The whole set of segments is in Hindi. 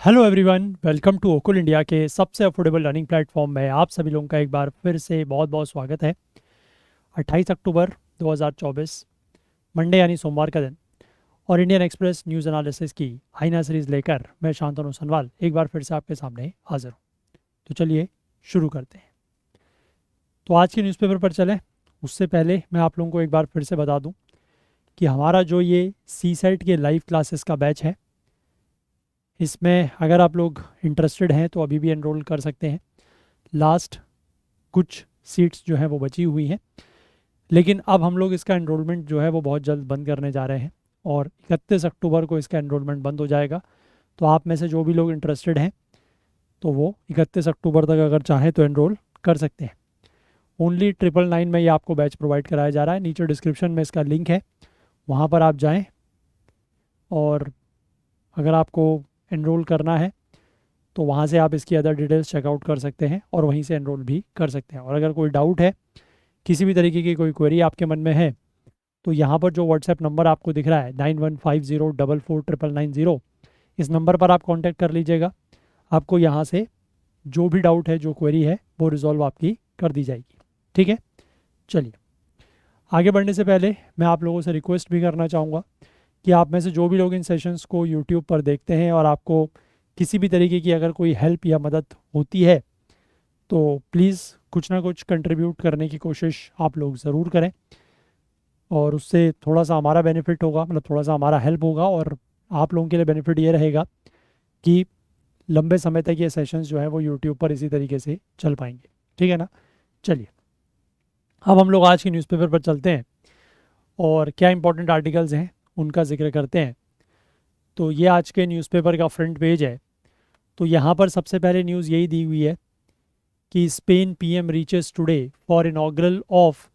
हेलो एवरीवन, वेलकम टू ओकुल इंडिया के सबसे अफोर्डेबल लर्निंग प्लेटफॉर्म में आप सभी लोगों का एक बार फिर से बहुत बहुत स्वागत है। 28 अक्टूबर 2024 मंडे यानी सोमवार का दिन और इंडियन एक्सप्रेस न्यूज़ एनालिसिस की आईना सीरीज़ लेकर मैं शांतनु सनवाल एक बार फिर से आपके सामने हाजिर हूँ। तो चलिए शुरू करते हैं। तो आज के न्यूज़पेपर पर चलें उससे पहले मैं आप लोगों को एक बार फिर से बता दूँ कि हमारा जो ये सी सेट के लाइव क्लासेस का बैच है, इसमें अगर आप लोग इंटरेस्टेड हैं तो अभी भी एनरोल कर सकते हैं। लास्ट कुछ सीट्स जो हैं वो बची हुई हैं, लेकिन अब हम लोग इसका एनरोलमेंट जो है वो बहुत जल्द बंद करने जा रहे हैं और 31 अक्टूबर को इसका एनरोलमेंट बंद हो जाएगा। तो आप में से जो भी लोग इंटरेस्टेड हैं तो वो 31 अक्टूबर तक अगर चाहें तो एनरोल कर सकते हैं। ओनली 999 में ये आपको बैच प्रोवाइड कराया जा रहा है। नीचे डिस्क्रिप्शन में इसका लिंक है, वहाँ पर आप जाएँ और अगर आपको एनरोल करना है तो वहाँ से आप इसकी अदर डिटेल्स चेकआउट कर सकते हैं और वहीं से एनरोल भी कर सकते हैं। और अगर कोई डाउट है, किसी भी तरीके की कोई क्वेरी आपके मन में है, तो यहाँ पर जो व्हाट्सएप नंबर आपको दिख रहा है 9150449990, इस नंबर पर आप कांटेक्ट कर लीजिएगा। आपको यहाँ से जो भी डाउट है, जो क्वेरी है, वो रिजॉल्व आपकी कर दी जाएगी। ठीक है, चलिए आगे बढ़ने से पहले मैं आप लोगों से रिक्वेस्ट भी करना चाहूँगा कि आप में से जो भी लोग इन सेशंस को यूट्यूब पर देखते हैं और आपको किसी भी तरीके की अगर कोई हेल्प या मदद होती है तो प्लीज़ कुछ ना कुछ कंट्रीब्यूट करने की कोशिश आप लोग ज़रूर करें और उससे थोड़ा सा हमारा बेनिफिट होगा, मतलब थोड़ा सा हमारा हेल्प होगा और आप लोगों के लिए बेनिफिट ये रहेगा कि लंबे समय तक ये सेशंस जो है वो यूट्यूब पर इसी तरीके से चल पाएंगे। ठीक है ना। चलिए अब हम लोग आज के न्यूज़पेपर पर चलते हैं और क्या इंपॉर्टेंट आर्टिकल्स हैं उनका जिक्र करते हैं। तो ये आज के न्यूज़पेपर का फ्रंट पेज है। तो यहाँ पर सबसे पहले न्यूज़ यही दी हुई है कि Spain PM reaches today for inaugural of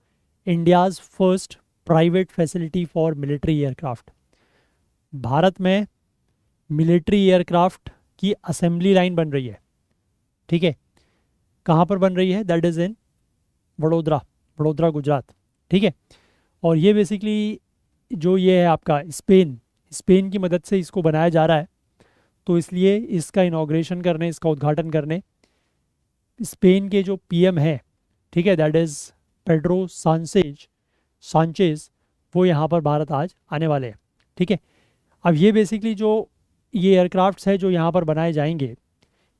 India's first private facility for military aircraft. Bharat में मिलिट्री एयरक्राफ्ट की असेंबली लाइन बन रही है। ठीक है, कहाँ पर बन रही है? That is in Vadodara, Vadodara Gujarat. ठीक है, और ये बेसिकली जो ये है आपका स्पेन की मदद से इसको बनाया जा रहा है। तो इसलिए इसका इनॉग्रेशन करने, इसका उद्घाटन करने स्पेन के जो पीएम है, ठीक है, दैट इज़ पेड्रो सांचेज, वो यहाँ पर भारत आज आने वाले हैं। ठीक है, अब ये बेसिकली जो ये एयरक्राफ्ट्स है जो यहाँ पर बनाए जाएंगे,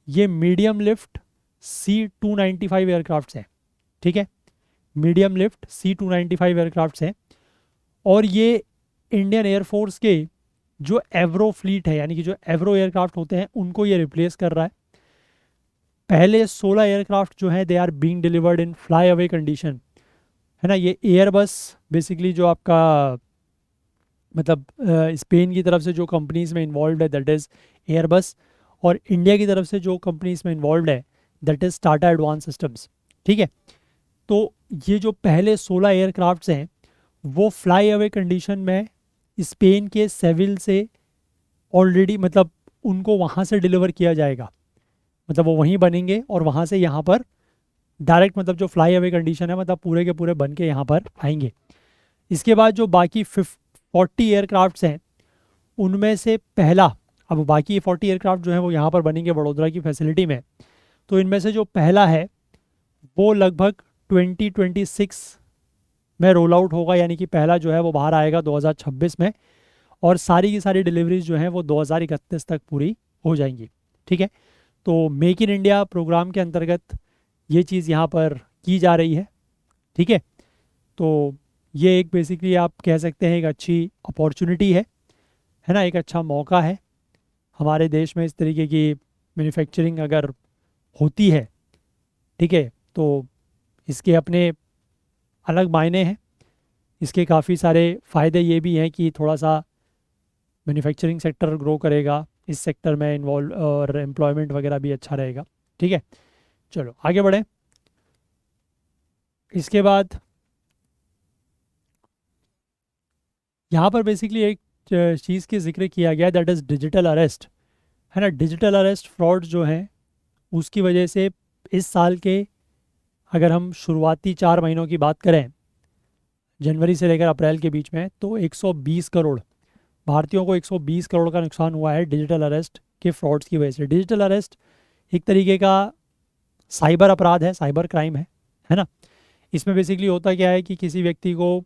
ये मीडियम लिफ्ट C295 एयरक्राफ्ट्स हैं। ठीक है, मीडियम लिफ्ट C295 एयरक्राफ्ट्स हैं और ये इंडियन एयरफोर्स के जो एवरो फ्लीट है, यानी कि जो एवरो एयरक्राफ्ट होते हैं, उनको ये रिप्लेस कर रहा है। पहले 16 एयरक्राफ्ट जो हैं they are being delivered in fly away condition, है ना। ये एयरबस बेसिकली जो आपका मतलब स्पेन की तरफ से जो कंपनीज में इन्वॉल्व है दैट इज़ एयरबस, और इंडिया की तरफ से जो कंपनीज में इन्वॉल्व है that is Tata advance systems. ठीक है, तो ये जो पहले 16 एयरक्राफ्ट्स हैं वो फ्लाई अवे कंडीशन में स्पेन के सेविल से ऑलरेडी, मतलब उनको वहाँ से डिलीवर किया जाएगा, मतलब वो वहीं बनेंगे और वहाँ से यहाँ पर डायरेक्ट, मतलब जो फ्लाई अवे कंडीशन है, मतलब पूरे के पूरे बन के यहाँ पर आएंगे। इसके बाद जो बाकी 40 एयरक्राफ्ट्स हैं उनमें से पहला, अब बाकी 40 एयरक्राफ्ट जो हैं वो यहाँ पर बनेंगे वडोदरा की फैसिलिटी में। तो इनमें से जो पहला है वो लगभग 2026 में रोल आउट होगा, यानी कि पहला जो है वो बाहर आएगा 2026 में, और सारी की सारी डिलीवरीज जो हैं वो 2031 तक पूरी हो जाएंगी। ठीक है, तो मेक इन इंडिया प्रोग्राम के अंतर्गत ये चीज़ यहाँ पर की जा रही है। ठीक है, तो ये एक बेसिकली आप कह सकते हैं एक अच्छी अपॉर्चुनिटी है ना, एक अच्छा मौका है हमारे देश में इस तरीके की मैन्युफैक्चरिंग अगर होती है। ठीक है, तो इसके अपने अलग मायने हैं, इसके काफ़ी सारे फ़ायदे ये भी हैं कि थोड़ा सा मैन्युफैक्चरिंग सेक्टर ग्रो करेगा, इस सेक्टर में इन्वॉल्व और एम्प्लॉयमेंट वगैरह भी अच्छा रहेगा। ठीक है, चलो आगे बढ़ें। इसके बाद यहाँ पर बेसिकली एक चीज़ की जिक्र किया गया दैट इज़ डिजिटल अरेस्ट, है ना। डिजिटल अरेस्ट फ्रॉड जो हैं उसकी वजह से इस साल के, अगर हम शुरुआती 4 महीनों की बात करें, जनवरी से लेकर अप्रैल के बीच में, तो 120 करोड़ भारतीयों को 120 करोड़ का नुकसान हुआ है डिजिटल अरेस्ट के फ्रॉड्स की वजह से। डिजिटल अरेस्ट एक तरीके का साइबर अपराध है, साइबर क्राइम है ना। इसमें बेसिकली होता क्या है कि किसी व्यक्ति को,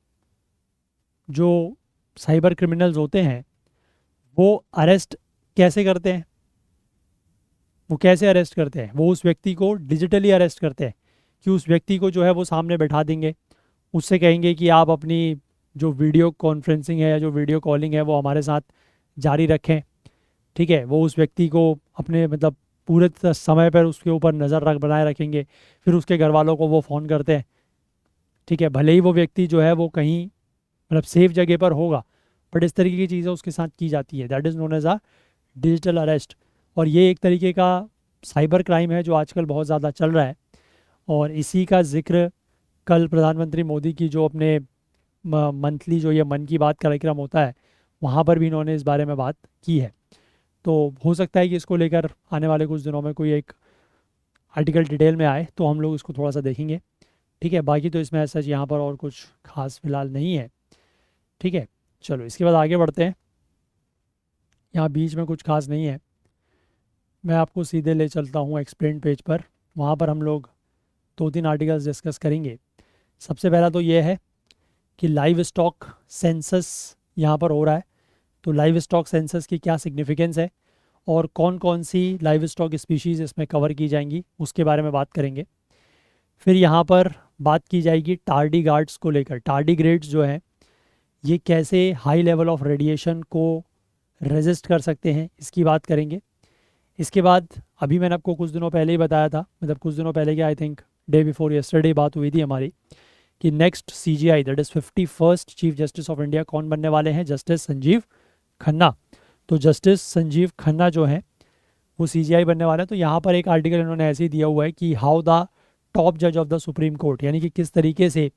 जो साइबर क्रिमिनल्स होते हैं, वो अरेस्ट कैसे करते हैं, वो कैसे अरेस्ट करते हैं, वो उस व्यक्ति को डिजिटली अरेस्ट करते हैं कि उस व्यक्ति को जो है वो सामने बैठा देंगे, उससे कहेंगे कि आप अपनी जो वीडियो कॉन्फ्रेंसिंग है या जो वीडियो कॉलिंग है वो हमारे साथ जारी रखें। ठीक है, वो उस व्यक्ति को अपने मतलब पूरे समय पर उसके ऊपर नज़र रख बनाए रखेंगे। फिर उसके घर वालों को वो फ़ोन करते हैं। ठीक है, भले ही वो व्यक्ति जो है वो कहीं मतलब सेफ जगह पर होगा, बट इस तरीके की चीज़ें उसके साथ की जाती है। That is known as a digital arrest. और ये एक तरीके का साइबर क्राइम है जो आजकल बहुत ज़्यादा चल रहा है। और इसी का जिक्र कल प्रधानमंत्री मोदी की जो अपने मंथली जो ये मन की बात कार्यक्रम होता है, वहाँ पर भी इन्होंने इस बारे में बात की है। तो हो सकता है कि इसको लेकर आने वाले कुछ दिनों में कोई एक आर्टिकल डिटेल में आए तो हम लोग इसको थोड़ा सा देखेंगे। ठीक है, बाकी तो इसमें ऐसा यहाँ पर और कुछ खास फिलहाल नहीं है। ठीक है, चलो इसके बाद आगे बढ़ते हैं। यहाँ बीच में कुछ खास नहीं है, मैं आपको सीधे ले चलता हूँ एक्सप्लेन पेज पर। वहाँ पर हम लोग 2-3 आर्टिकल्स डिस्कस करेंगे। सबसे पहला तो ये है कि लाइव स्टॉक सेंसस यहाँ पर हो रहा है। तो लाइव स्टॉक सेंसस की क्या सिग्निफिकेंस है और कौन कौन सी लाइव स्टॉक स्पीशीज़ इसमें कवर की जाएंगी उसके बारे में बात करेंगे। फिर यहाँ पर बात की जाएगी टार्डीग्राड्स को लेकर। टार्डीग्रेड्स जो हैं ये कैसे हाई लेवल ऑफ रेडिएशन को रेजिस्ट कर सकते हैं, इसकी बात करेंगे। इसके बाद अभी मैंने आपको कुछ दिनों पहले ही बताया था, मतलब कुछ दिनों पहले क्या, I think day before yesterday बात हुई थी हमारी, कि next CJI that is 51st chief justice of India कौन बनने वाले हैं, जस्टिस संजीव खन्ना। तो जस्टिस संजीव खन्ना जो हैं वो CJI बनने वाले हैं। तो यहाँ पर एक आर्टिकल इन्होंने ऐसे ही दिया हुआ है कि हाउ द टॉप जज ऑफ द सुप्रीम कोर्ट, यानी कि किस तरीके से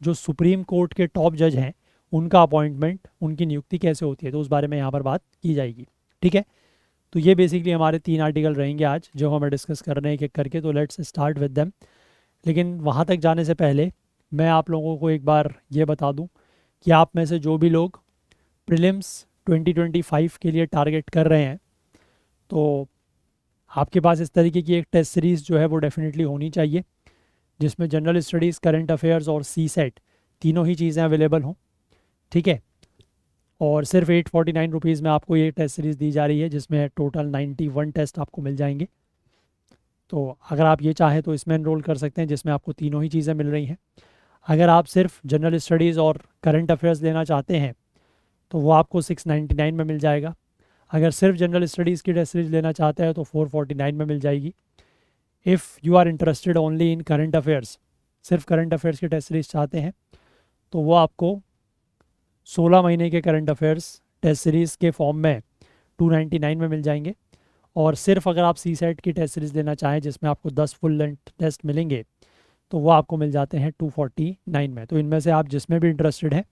जो सुप्रीम कोर्ट के टॉप जज हैं उनका अपॉइंटमेंट, उनकी नियुक्ति कैसे होती है, तो उस बारे में यहाँ पर बात की जाएगी। ठीक है, तो ये बेसिकली हमारे 3 आर्टिकल रहेंगे आज जो हमें डिस्कस कर रहे हैं एक एक करके। तो लेट्स स्टार्ट विद देम। लेकिन वहाँ तक जाने से पहले मैं आप लोगों को एक बार ये बता दूँ कि आप में से जो भी लोग प्रीलिम्स 2025 के लिए टारगेट कर रहे हैं, तो आपके पास इस तरीके की एक टेस्ट सीरीज़ जो है वो डेफिनेटली होनी चाहिए, जिसमें जनरल स्टडीज़, करंट अफेयर्स और CSET तीनों ही चीज़ें अवेलेबल हों। ठीक है, और सिर्फ 849 रुपीज़ में आपको ये टेस्ट सीरीज़ दी जा रही है, जिसमें टोटल 91 टेस्ट आपको मिल जाएंगे। तो अगर आप ये चाहें तो इसमें एनरोल कर सकते हैं, जिसमें आपको तीनों ही चीज़ें मिल रही हैं। अगर आप सिर्फ जनरल स्टडीज़ और करंट अफेयर्स लेना चाहते हैं तो वो आपको 699 में मिल जाएगा। अगर सिर्फ जनरल स्टडीज़ की टेस्ट सीरीज लेना चाहते हैं तो 449 में मिल जाएगी। If you are interested only in current affairs, सिर्फ करंट अफेयर्स की टेस्ट सीरीज चाहते हैं तो वो आपको 16 महीने के करंट अफेयर्स टेस्ट सीरीज़ के फॉर्म में 299 में मिल जाएंगे। और सिर्फ अगर आप CSET की टेस्ट सीरीज़ लेना चाहें जिसमें आपको 10 फुल लेंथ टेस्ट मिलेंगे तो वो आपको मिल जाते हैं 249 में। तो इनमें से आप जिसमें भी इंटरेस्टेड हैं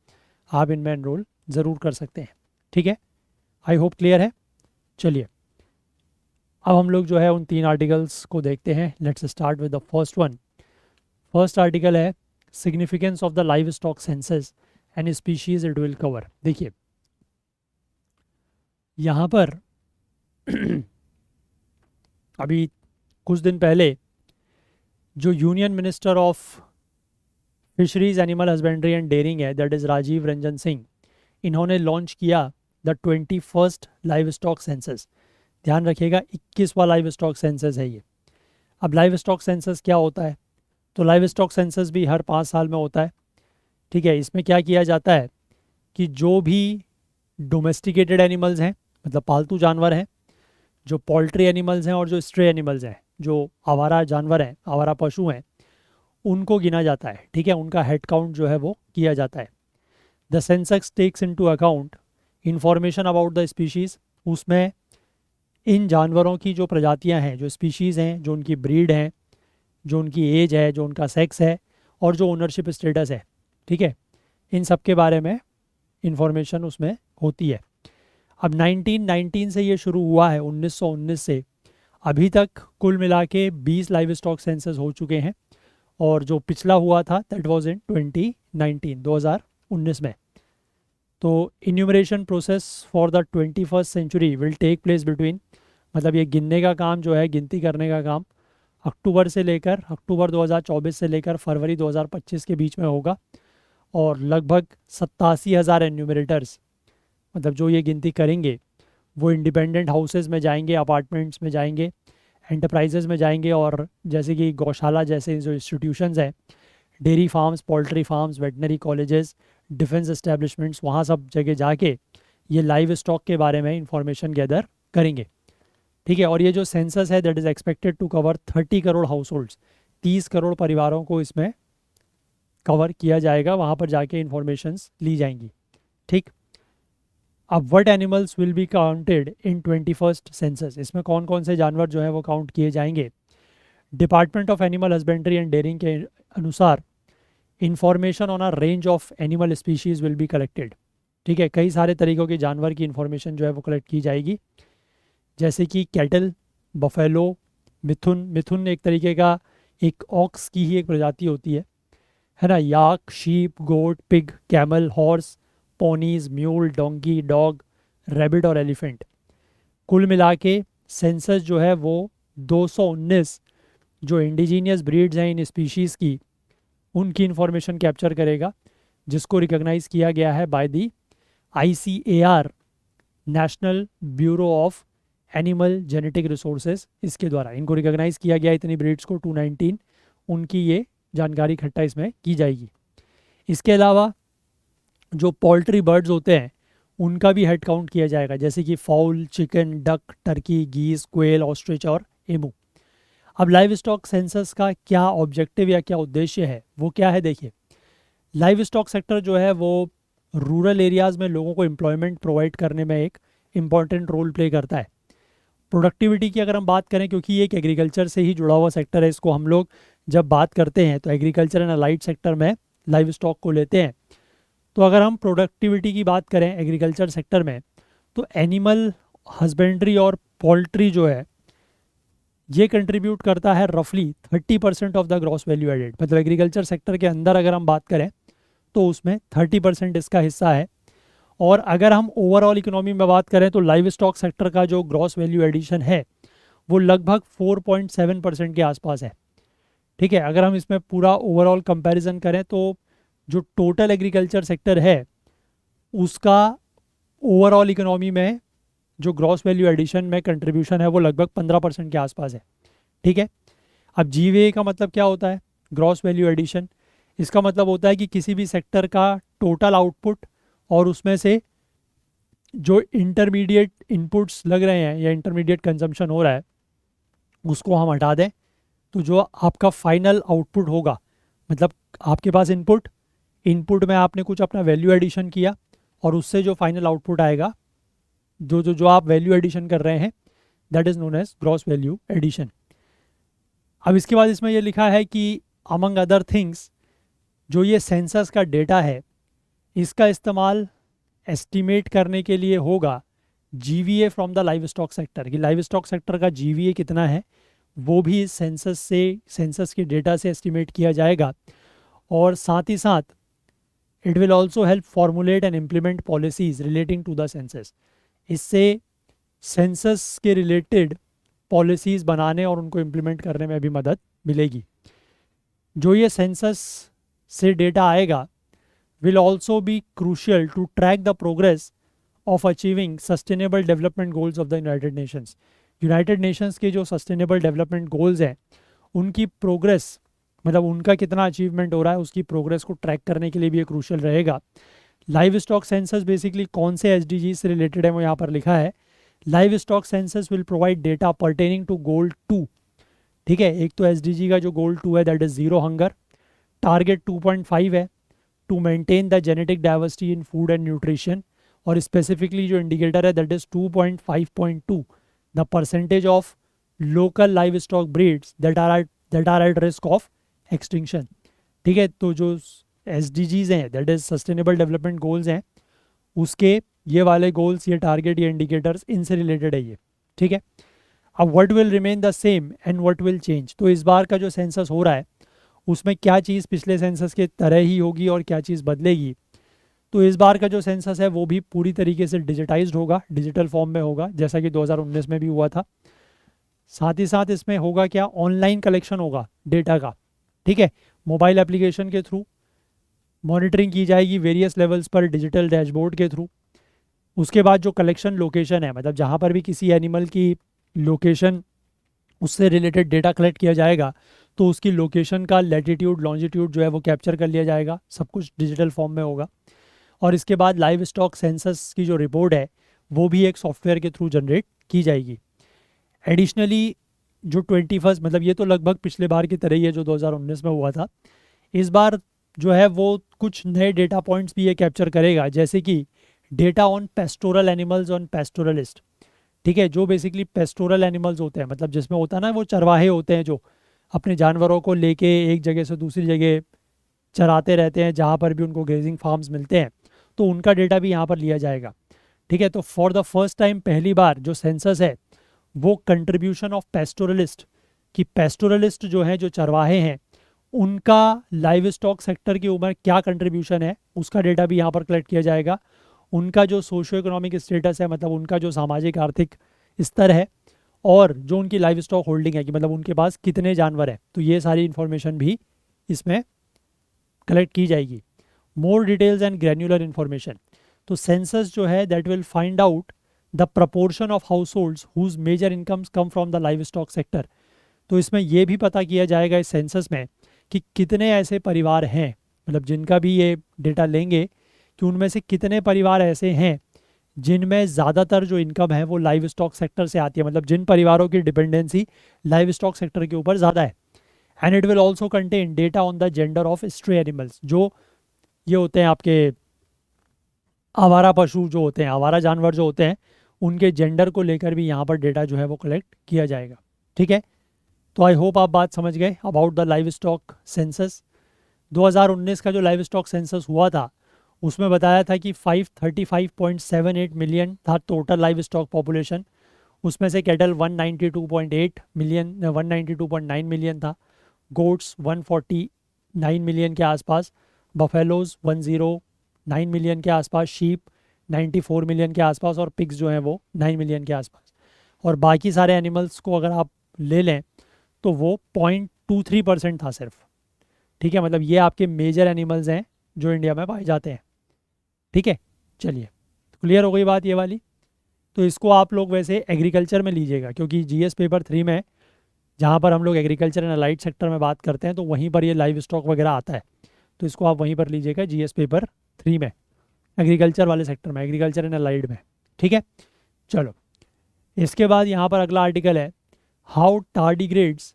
आप इनमें एनरोल ज़रूर कर सकते हैं। ठीक है, आई होप क्लियर है। चलिए अब हम लोग जो है उन 3 आर्टिकल्स को देखते हैं। Let's start with the first one. First article है significance of the livestock census and species it will cover. देखिए यहाँ पर अभी कुछ दिन पहले जो union minister of fisheries, animal husbandry and dairying है, दैट इज़ राजीव रंजन सिंह, इन्होंने लॉन्च किया the 21st live stock census. ध्यान रखिएगा 21वां लाइव स्टॉक सेंसस है ये। अब लाइव स्टॉक सेंसस क्या होता है, तो लाइव स्टॉक सेंसस भी हर 5 साल में होता है। ठीक है, इसमें क्या किया जाता है कि जो भी डोमेस्टिकेटेड एनिमल्स हैं, मतलब पालतू जानवर हैं, जो पोल्ट्री एनिमल्स हैं और जो स्ट्रे एनिमल्स हैं, जो आवारा जानवर हैं, आवारा पशु हैं, उनको गिना जाता है। ठीक है, उनका हेड काउंट जो है वो किया जाता है। The census takes into account information about the species. उसमें इन जानवरों की जो प्रजातियां हैं, जो स्पीशीज़ हैं, जो उनकी ब्रीड है, जो उनकी एज है, जो उनका सेक्स है और जो ओनरशिप स्टेटस है, ठीक है, इन सब के बारे में इंफॉर्मेशन उसमें होती है। अब 1919 से ये शुरू हुआ है, 1919 से अभी तक कुल मिला के 20 लाइव स्टॉक सेंसस हो चुके हैं। और जो पिछला हुआ था दैट वाज इन 2019 में। तो enumeration process for the 21st century will take place between, मतलब ये गिनने का काम जो है, गिनती करने का काम अक्टूबर 2024 से लेकर फरवरी 2025 के बीच में होगा। और लगभग 87,000 एन्यूमरेटर्स, मतलब जो ये गिनती करेंगे वो इंडिपेंडेंट हाउसेज में जाएंगे, अपार्टमेंट्स में जाएंगे, एंटरप्राइजेज में जाएंगे, और जैसे कि गौशाला जैसे जो इंस्टीट्यूशंस हैं, dairy farms, poultry farms, veterinary colleges, defence establishments, वहाँ सब जगह जाके ये लाइव स्टॉक के बारे में इंफॉर्मेशन गैदर करेंगे। ठीक है, और ये जो सेंसस है that is expected to cover 30 crore households, 30 crore परिवारों को इसमें कवर किया जाएगा, वहाँ पर जाके इंफॉर्मेशंस ली जाएंगी। ठीक, अब what animals will be counted in 21st census, इसमें कौन कौन से जानवर जो हैं वो काउंट किए जाएंगे। Department of animal husbandry and dairying के अनुसार information on a range of animal species will be collected. ठीक है, कई सारे तरीक़ों की जानवर की इंफॉर्मेशन जो है वो कलेक्ट की जाएगी, जैसे कि कैटल, बफेलो, मिथुन एक तरीके का एक ऑक्स की ही एक प्रजाति होती है ना, yak, sheep, goat, pig, camel, horse, ponies, mule, donkey, dog, rabbit और एलिफेंट। कुल मिला के सेंसस जो है वो 219 जो इंडिजीनियस ब्रीड्स हैं इन स्पीशीज़ की, उनकी इंफॉर्मेशन कैप्चर करेगा, जिसको रिकॉग्नाइज़ किया गया है by the ICAR, national bureau of animal genetic resources, इसके द्वारा इनको रिकॉग्नाइज़ किया गया। इतनी ब्रीड्स को 219, उनकी ये जानकारी इकट्ठा इसमें की जाएगी। इसके अलावा जो पोल्ट्री बर्ड्स होते हैं उनका भी हेड काउंट किया जाएगा, जैसे कि फाउल, चिकन, डक, टर्की, गीस, क्वेल, ऑस्ट्रिच और एमू। अब लाइव स्टॉक सेंसस का क्या ऑब्जेक्टिव या क्या उद्देश्य है, वो क्या है, देखिए लाइव स्टॉक सेक्टर जो है वो रूरल एरियाज़ में लोगों को एम्प्लॉयमेंट प्रोवाइड करने में एक इम्पॉर्टेंट रोल प्ले करता है। प्रोडक्टिविटी की अगर हम बात करें, क्योंकि ये एक एग्रीकल्चर से ही जुड़ा हुआ सेक्टर है, इसको हम लोग जब बात करते हैं तो एग्रीकल्चर एंड अलाइड सेक्टर में लाइव स्टॉक को लेते हैं। तो अगर हम प्रोडक्टिविटी की बात करें एग्रीकल्चर सेक्टर में, तो एनिमल हस्बेंड्री और पोल्ट्री जो है ये कंट्रीब्यूट करता है रफली 30% of the gross value added. मतलब एग्रीकल्चर सेक्टर के अंदर अगर हम बात करें तो उसमें 30% इसका हिस्सा है। और अगर हम ओवरऑल इकोनॉमी में बात करें तो लाइव स्टॉक सेक्टर का जो ग्रॉस वैल्यू एडिशन है वो लगभग 4.7% के आसपास है। ठीक है, अगर हम इसमें पूरा ओवरऑल कंपैरिजन करें तो जो टोटल एग्रीकल्चर सेक्टर है उसका ओवरऑल इकोनॉमी में जो ग्रॉस वैल्यू एडिशन में कंट्रीब्यूशन है वो लगभग 15% के आसपास है। ठीक है, अब GVA का मतलब क्या होता है, ग्रॉस वैल्यू एडिशन। इसका मतलब होता है कि किसी भी सेक्टर का टोटल आउटपुट और उसमें से जो इंटरमीडिएट इनपुट्स लग रहे हैं या इंटरमीडिएट कंजम्पशन हो रहा है उसको हम हटा दें, तो जो आपका फाइनल आउटपुट होगा, मतलब आपके पास इनपुट में आपने कुछ अपना वैल्यू एडिशन किया और उससे जो फाइनल आउटपुट आएगा, जो आप वैल्यू एडिशन कर रहे हैं, that is known as gross value addition. अब इसके बाद इसमें ये लिखा है कि अमंग अदर थिंग्स जो ये सेंसस का डेटा है इसका इस्तेमाल एस्टिमेट करने के लिए होगा GVA from the livestock sector, कि लाइव स्टॉक सेक्टर का GVA कितना है वो भी इस सेंसस के डेटा से एस्टिमेट किया जाएगा। और साथ ही साथ it will also help formulate and implement policies relating to the census. इससे सेंसस के रिलेटेड पॉलिसीज़ बनाने और उनको इम्प्लीमेंट करने में भी मदद मिलेगी। जो ये सेंसस से डेटा आएगा will also be crucial to track the progress of achieving sustainable development goals of the United Nations. United Nations के जो sustainable development goals हैं उनकी प्रोग्रेस, मतलब उनका कितना अचीवमेंट हो रहा है उसकी प्रोग्रेस को ट्रैक करने के लिए भी ये क्रूशल रहेगा। लाइव स्टॉक सेंसस बेसिकली कौन से SDG से रिलेटेड है वो यहाँ पर लिखा है। Livestock census will provide data pertaining to goal 2। ठीक है, एक तो SDG का जो गोल 2 है that is zero hunger, target 2.5 है to maintain the genetic diversity in food and nutrition, और स्पेसिफिकली जो इंडिकेटर है that is 2.5.2 the percentage of local livestock breeds that are at risk of extinction. ठीक है, तो जो SDGs हैं that is sustainable development goals हैं, उसके ये वाले गोल्स, ये टारगेट, ये इंडिकेटर्स, इनसे रिलेटेड है ये। ठीक है, अब what will remain the same and what will change. तो इस बार का जो सेंसस हो रहा है उसमें क्या चीज़ पिछले सेंसस के तरह ही होगी और क्या चीज़ बदलेगी। तो इस बार का जो सेंसस है वो भी पूरी तरीके से डिजिटाइज्ड होगा, डिजिटल फॉर्म में होगा, जैसा कि 2019 में भी हुआ था। साथ ही साथ इसमें होगा क्या, ऑनलाइन कलेक्शन होगा डेटा का, ठीक है, मोबाइल एप्लीकेशन के थ्रू मॉनिटरिंग की जाएगी वेरियस लेवल्स पर डिजिटल डैशबोर्ड के थ्रू। उसके बाद जो कलेक्शन लोकेशन है, मतलब जहाँ पर भी किसी एनिमल की लोकेशन, उससे रिलेटेड डेटा कलेक्ट किया जाएगा, तो उसकी लोकेशन का लैटिट्यूड लॉन्जिट्यूड जो है वो कैप्चर कर लिया जाएगा, सब कुछ डिजिटल फॉर्म में होगा। और इसके बाद लाइव स्टॉक सेंसस की जो रिपोर्ट है वो भी एक सॉफ्टवेयर के थ्रू जनरेट की जाएगी। एडिशनली जो 21 मतलब ये तो लगभग पिछले बार की तरह ही है जो 2019 में हुआ था, इस बार जो है वो कुछ नए डेटा पॉइंट्स भी ये कैप्चर करेगा, जैसे कि data on pastoral animals on pastoralist, ठीक है, जो बेसिकली पेस्टोरल एनिमल्स होते हैं, मतलब जिसमें होता है ना वो चरवाहे होते हैं जो अपने जानवरों को लेके एक जगह से दूसरी जगह चराते रहते हैं, जहाँ पर भी उनको ग्रेजिंग फार्म्स मिलते हैं, तो उनका डेटा भी यहाँ पर लिया जाएगा, ठीक है। तो फॉर द फर्स्ट टाइम पहली बार जो सेंसस है वो कंट्रीब्यूशन ऑफ पेस्टोरलिस्ट, कि पेस्टोरलिस्ट जो हैं, जो चरवाहे हैं, उनका लाइव स्टॉक सेक्टर के ऊपर क्या कंट्रीब्यूशन है उसका डेटा भी यहाँ पर कलेक्ट किया जाएगा। उनका जो सोशो इकोनॉमिक स्टेटस है, मतलब उनका जो सामाजिक आर्थिक स्तर है, और जो उनकी लाइव स्टॉक होल्डिंग है कि मतलब उनके पास कितने जानवर हैं, तो ये सारी इन्फॉर्मेशन भी इसमें कलेक्ट की जाएगी। More details and granular information, तो सेंसस जो है that will find out the proportion of households whose major incomes come from the livestock sector. तो इसमें यह भी पता किया जाएगा इस सेंसस में कि कितने ऐसे परिवार हैं, मतलब जिनका भी ये डेटा लेंगे कि उनमें से कितने परिवार ऐसे हैं जिनमें ज़्यादातर जो इनकम है वो लाइव स्टॉक सेक्टर से आती है, मतलब जिन परिवारों की डिपेंडेंसी लाइव स्टॉक सेक्टर के ऊपर ज़्यादा है। And it will also contain data on the gender of stray animals, जो ये होते हैं आपके आवारा पशु जो होते हैं, आवारा जानवर जो होते हैं, उनके जेंडर को लेकर भी यहाँ पर डेटा जो है वो कलेक्ट किया जाएगा, ठीक है। तो आई होप आप बात समझ गए about the livestock census. 2019 का जो लाइव स्टॉक सेंसस हुआ था उसमें बताया था कि 535.78 मिलियन था टोटल लाइव स्टॉक पॉपुलेशन। उसमें से कैटल 192.8 मिलियन 192.9 मिलियन था, गोट्स 149 मिलियन के आसपास, बफेलोज 109 मिलियन के आसपास, शीप 94 मिलियन के आसपास, और पिग्स जो हैं वो 9 मिलियन के आसपास। और बाकी सारे एनिमल्स को अगर आप ले लें तो वो 0.23% था सिर्फ, ठीक है। मतलब ये आपके मेजर एनिमल्स हैं जो इंडिया में पाए जाते हैं, ठीक है। चलिए, क्लियर हो गई बात ये वाली। तो इसको आप लोग वैसे एग्रीकल्चर में लीजिएगा, क्योंकि जीएस पेपर 3 में जहाँ पर हम लोग एग्रीकल्चर एंड अलाइड सेक्टर में बात करते हैं तो वहीं पर ये लाइव स्टॉक वगैरह आता है, तो इसको आप वहीं पर लीजिएगा जीएस पेपर 3 में, एग्रीकल्चर वाले सेक्टर में, एग्रीकल्चर एंड अलाइड में, ठीक है। चलो, इसके बाद यहाँ पर अगला आर्टिकल है, how tardigrades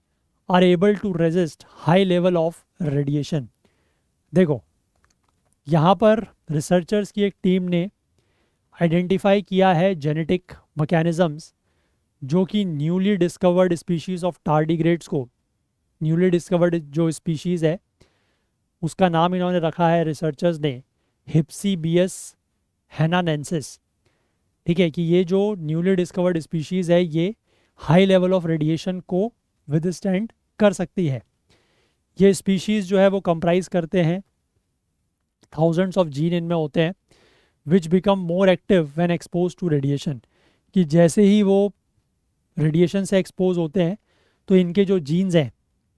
are able to resist high level of radiation. देखो, यहाँ पर रिसर्चर्स की एक टीम ने आइडेंटिफाई किया है जेनेटिक मैकेनिज़म्स जो कि newly discovered species of tardigrades को, न्यूली डिस्कवर्ड जो स्पीशीज़ है उसका नाम इन्होंने रखा है रिसर्चर्स ने हिप्सीबियस हैनानेंसिस, ठीक है, कि ये जो न्यूली डिस्कवर्ड स्पीशीज़ है ये हाई लेवल ऑफ रेडिएशन को विदस्टैंड कर सकती है। ये स्पीशीज़ जो है वो कंप्राइज करते हैं, थाउजेंड्स ऑफ जीन इनमें होते हैं, which become more active when expose to radiation, कि जैसे ही वो रेडिएशन से एक्सपोज होते हैं तो इनके जो जीन्स हैं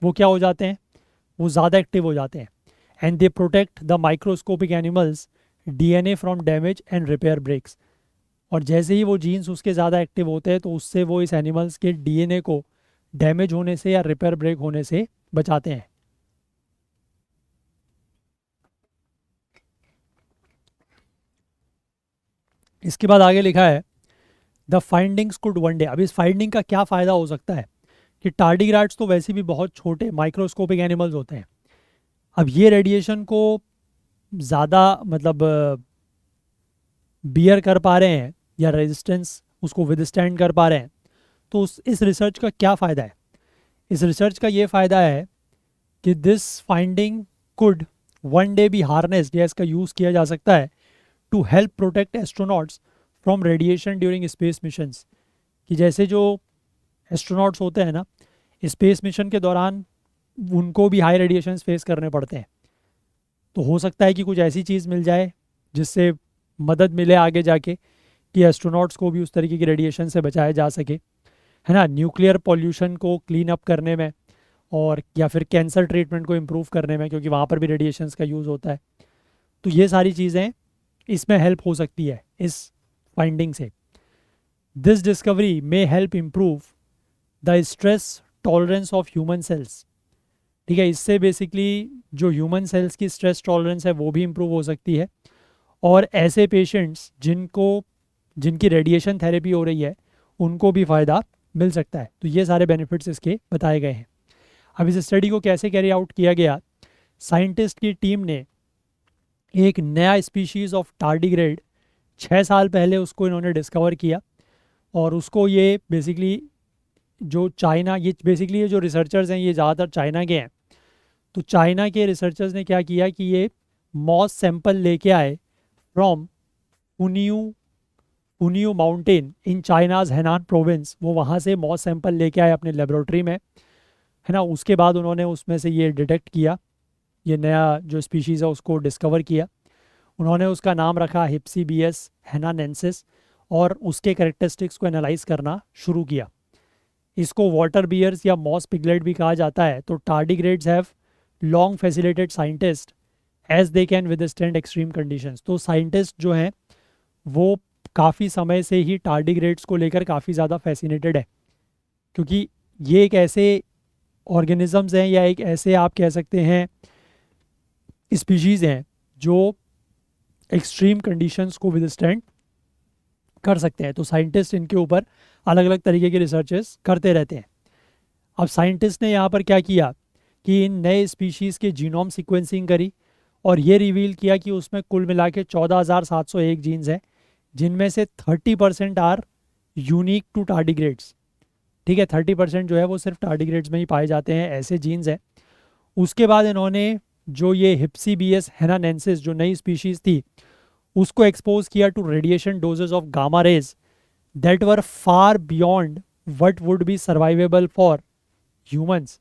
वो क्या हो जाते हैं, वो ज़्यादा एक्टिव हो जाते हैं। And they protect the microscopic animals DNA from damage and repair breaks, और जैसे ही वो जीन्स उसके ज़्यादा एक्टिव होते हैं तो उससे वो इस एनिमल्स के डीएनए को डैमेज होने से या रिपेयर ब्रेक होने से बचाते हैं। इसके बाद आगे लिखा है the findings could one day. अब इस फाइंडिंग का क्या फ़ायदा हो सकता है कि टार्डिग्रेड्स तो वैसे भी बहुत छोटे माइक्रोस्कोपिक एनिमल्स होते हैं, अब ये रेडिएशन को ज़्यादा मतलब बियर कर पा रहे हैं या रेजिस्टेंस उसको विदस्टैंड कर पा रहे हैं, तो इस रिसर्च का क्या फ़ायदा है। इस रिसर्च का ये फ़ायदा है कि this finding could one day be harnessed, या इसका यूज़ किया जा सकता है to help protect astronauts from radiation during space missions, कि जैसे जो एस्ट्रोनॉट्स होते हैं ना स्पेस मिशन के दौरान उनको भी हाई रेडिएशन फेस करने पड़ते हैं, तो हो सकता है कि कुछ ऐसी चीज़ मिल जाए जिससे मदद मिले आगे जाके कि एस्ट्रोनॉट्स को भी उस तरीके की रेडिएशन से बचाया जा सके, है ना, न्यूक्लियर पॉल्यूशन को क्लीन अप करने में, और या फिर कैंसर ट्रीटमेंट को इम्प्रूव करने में, क्योंकि वहाँ पर भी रेडिएशंस का यूज़ होता है। तो ये सारी चीज़ें इसमें हेल्प हो सकती है इस फाइंडिंग से। This discovery may help improve the stress tolerance of human cells. ठीक है, इससे बेसिकली जो ह्यूमन सेल्स की स्ट्रेस टॉलरेंस है वो भी इम्प्रूव हो सकती है, और ऐसे पेशेंट्स जिनकी रेडिएशन थेरेपी हो रही है उनको भी फ़ायदा मिल सकता है। तो ये सारे बेनिफिट्स इसके बताए गए हैं। अब इस स्टडी को कैसे कैरी आउट किया गया, साइंटिस्ट की टीम ने एक नया स्पीशीज़ ऑफ टार्डिग्रेड 6 साल पहले उसको इन्होंने डिस्कवर किया, और उसको ये बेसिकली जो चाइना, ये जो रिसर्चर्स हैं ये ज़्यादातर चाइना के हैं। तो चाइना के रिसर्चर्स ने क्या किया कि ये मॉस सैंपल लेके आए from Puniu Puniu mountain in China's Hainan province. वो वहाँ से मॉस सैंपल लेके आए अपने लेबोरेटरी में, है ना। उसके बाद उन्होंने उसमें से ये डिटेक्ट किया, ये नया जो स्पीशीज़ है उसको डिस्कवर किया। उन्होंने उसका नाम रखा हिप्सीबियस हैनानेंसिस, और उसके कैरेक्टरिस्टिक्स को एनालाइज करना शुरू किया। इसको वाटर बियर्स या मॉस पिगलेट भी कहा जाता है। तो tardigrades have long facilitated scientist as they can withstand extreme conditions. तो साइंटिस्ट जो हैं वो काफ़ी समय से ही टार्डिग्रेड्स को लेकर काफ़ी ज़्यादा फैसिनेटेड है, क्योंकि ये एक ऐसे ऑर्गेनिजम्स हैं, या एक ऐसे आप कह सकते हैं स्पीशीज़ हैं जो एक्सट्रीम कंडीशंस को विदस्टैंड कर सकते हैं। तो साइंटिस्ट इनके ऊपर अलग अलग तरीके के रिसर्चेस करते रहते हैं। अब साइंटिस्ट ने यहाँ पर क्या किया कि इन नए स्पीशीज़ के जीनोम सीक्वेंसिंग करी, और ये रिवील किया कि उसमें कुल मिला के 14,701 जीन्स हैं, जिनमें से 30% आर यूनिक टू टार्डिग्रेड्स। ठीक है, 30% जो है वो सिर्फ टार्डिग्रेड्स में ही पाए जाते हैं, ऐसे जीन्स हैं। उसके बाद इन्होंने जो ये हिप्सीबियस हैनानेंसिस जो नई स्पीशीज़ थी उसको एक्सपोज किया to radiation doses of gamma rays that were far beyond what would be survivable for humans.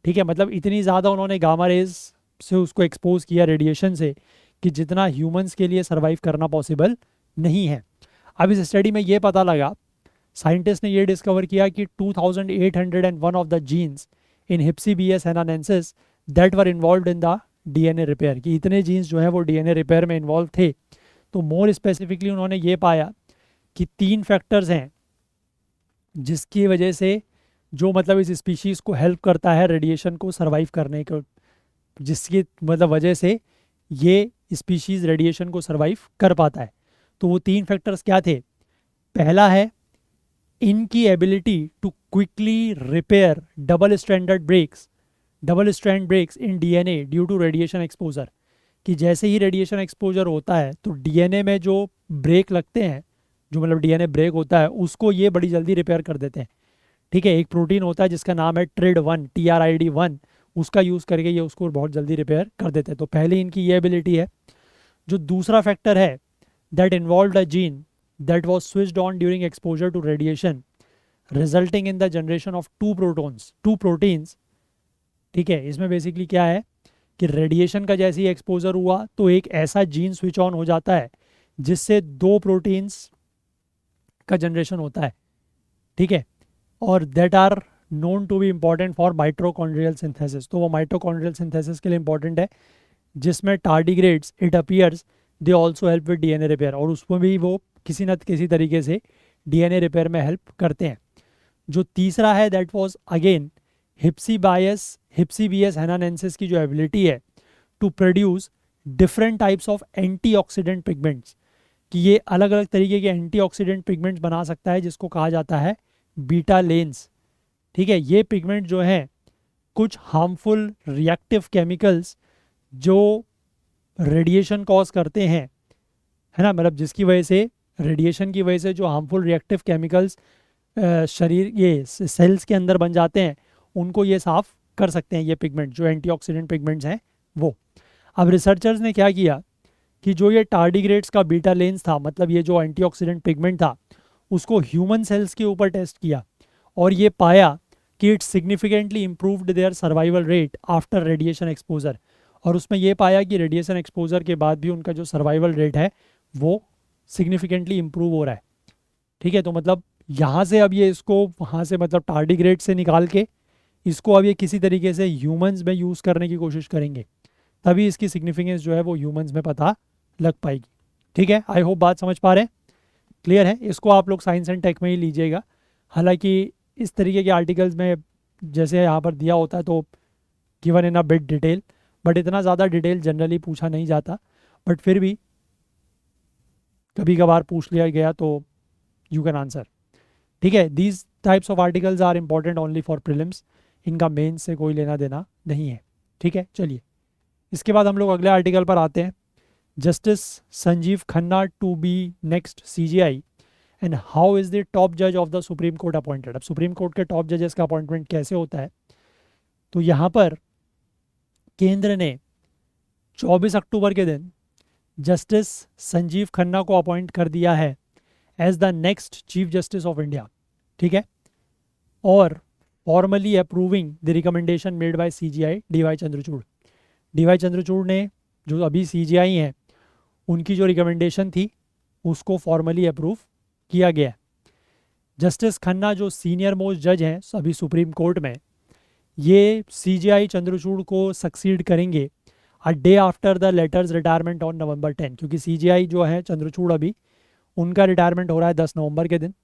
ठीक है, मतलब इतनी ज़्यादा उन्होंने गामा रेज से उसको एक्सपोज किया रेडिएशन से कि जितना ह्यूमंस के लिए सर्वाइव करना पॉसिबल नहीं है। अब इस स्टडी में ये पता लगा, साइंटिस्ट ने ये डिस्कवर किया कि 2801 of the genes in Hypsibius hainanensis that were involve in the DNA repair, कि इतने जीन्स जो हैं वो डीएनए रिपेयर में इन्वॉल्व थे। तो मोर स्पेसिफिकली उन्होंने ये पाया कि 3 फैक्टर्स हैं जिसकी वजह से जो मतलब इस स्पीशीज़ को हेल्प करता है रेडिएशन को सर्वाइव करने को, जिसकी मतलब वजह से ये स्पीशीज़ रेडिएशन को सर्वाइव कर पाता है। तो वो 3 फैक्टर्स क्या थे? पहला है इनकी ability to quickly repair double strand breaks in DNA due to radiation exposure, कि जैसे ही रेडिएशन एक्सपोजर होता है तो डीएनए में जो ब्रेक लगते हैं, जो मतलब डीएनए ब्रेक होता है उसको ये बड़ी जल्दी रिपेयर कर देते हैं। ठीक है, एक प्रोटीन होता है जिसका नाम है TRID1, TRID1, उसका यूज़ करके ये उसको बहुत जल्दी रिपेयर कर देते हैं। तो पहले इनकी ये एबिलिटी है। जो दूसरा फैक्टर है that involve a gene that was switched on during exposure to radiation resulting in the generation of two proteins. ठीक है, इसमें बेसिकली क्या है कि रेडिएशन का जैसे ही एक्सपोजर हुआ तो एक ऐसा जीन स्विच ऑन हो जाता है जिससे 2 प्रोटीन्स का जनरेशन होता है। ठीक है, और that are known to be important for mitochondrial synthesis. तो वो माइटोकॉन्ड्रियल सिंथेसिस के लिए इंपॉर्टेंट है, जिसमें tardigrades it appears they also help with DNA repair, और उसमें भी वो किसी न किसी तरीके से डीएनए रिपेयर में हेल्प करते हैं। जो तीसरा है that was again Hypsibius henanensis की जो एबिलिटी है to produce different types of antioxidant pigments, कि ये अलग अलग तरीके के एंटीऑक्सीडेंट पिगमेंट्स बना सकता है जिसको कहा जाता है बीटा लेंस। ठीक है, ये पिगमेंट जो हैं कुछ हार्मफुल रिएक्टिव केमिकल्स जो रेडिएशन कॉज करते हैं, है ना, मतलब जिसकी वजह से रेडिएशन की वजह से जो हार्मफुल रिएक्टिव केमिकल्स शरीर ये सेल्स के अंदर बन जाते हैं उनको ये साफ कर सकते हैं, ये पिगमेंट जो एंटीऑक्सीडेंट पिगमेंट्स हैं वो। अब रिसर्चर्स ने क्या किया कि जो ये टार्डिग्रेड्स का बीटा लेंस था, मतलब ये जो एंटीऑक्सीडेंट पिगमेंट था, उसको ह्यूमन सेल्स के ऊपर टेस्ट किया और ये पाया कि it significantly improved their survival rate after radiation exposure. और उसमें ये पाया कि रेडिएशन एक्सपोजर के बाद भी उनका जो सर्वाइवल रेट है वो सिग्निफिकेंटली इम्प्रूव हो रहा है। ठीक है, तो मतलब यहाँ से अब ये इसको वहाँ से मतलब टार्डिग्रेड से निकाल के इसको अब ये किसी तरीके से ह्यूमंस में यूज़ करने की कोशिश करेंगे, तभी इसकी सिग्निफिकेंस जो है वो ह्यूमंस में पता लग पाएगी। ठीक है, आई होप बात समझ पा रहे हैं, क्लियर है। इसको आप लोग साइंस एंड टेक में ही लीजिएगा। हालांकि इस तरीके के आर्टिकल्स में जैसे यहाँ पर दिया होता है तो given in a bit detail, but इतना ज़्यादा डिटेल जनरली पूछा नहीं जाता, बट फिर भी कभी कभार पूछ लिया गया तो यू कैन आंसर। ठीक है, these types of articles are important only for prelims, इनका मेन से कोई लेना देना नहीं है। ठीक है, चलिए इसके बाद हम लोग अगले आर्टिकल पर आते हैं। Justice Sanjiv Khanna to be next CJI and how is the top जज of the supreme court appointed. अब सुप्रीम कोर्ट के टॉप जजेस का अपॉइंटमेंट कैसे होता है, तो यहाँ पर केंद्र ने 24 अक्टूबर के दिन जस्टिस संजीव खन्ना को अपॉइंट कर दिया है as the next chief justice of India. ठीक है, और formally approving the recommendation made by CJI DY Chandrachud. DY Chandrachud ने जो अभी सीजीआई हैं उनकी जो रिकमेंडेशन थी उसको फॉर्मली अप्रूव किया गया है। जस्टिस खन्ना जो सीनियर मोस्ट जज हैं अभी सुप्रीम कोर्ट में, ये सीजीआई चंद्रचूड़ को सक्सीड करेंगे a day after the letters retirement on November 10, क्योंकि सीजीआई जो है चंद्रचूड़ अभी उनका रिटायरमेंट हो रहा है 10 नवंबर के दिन,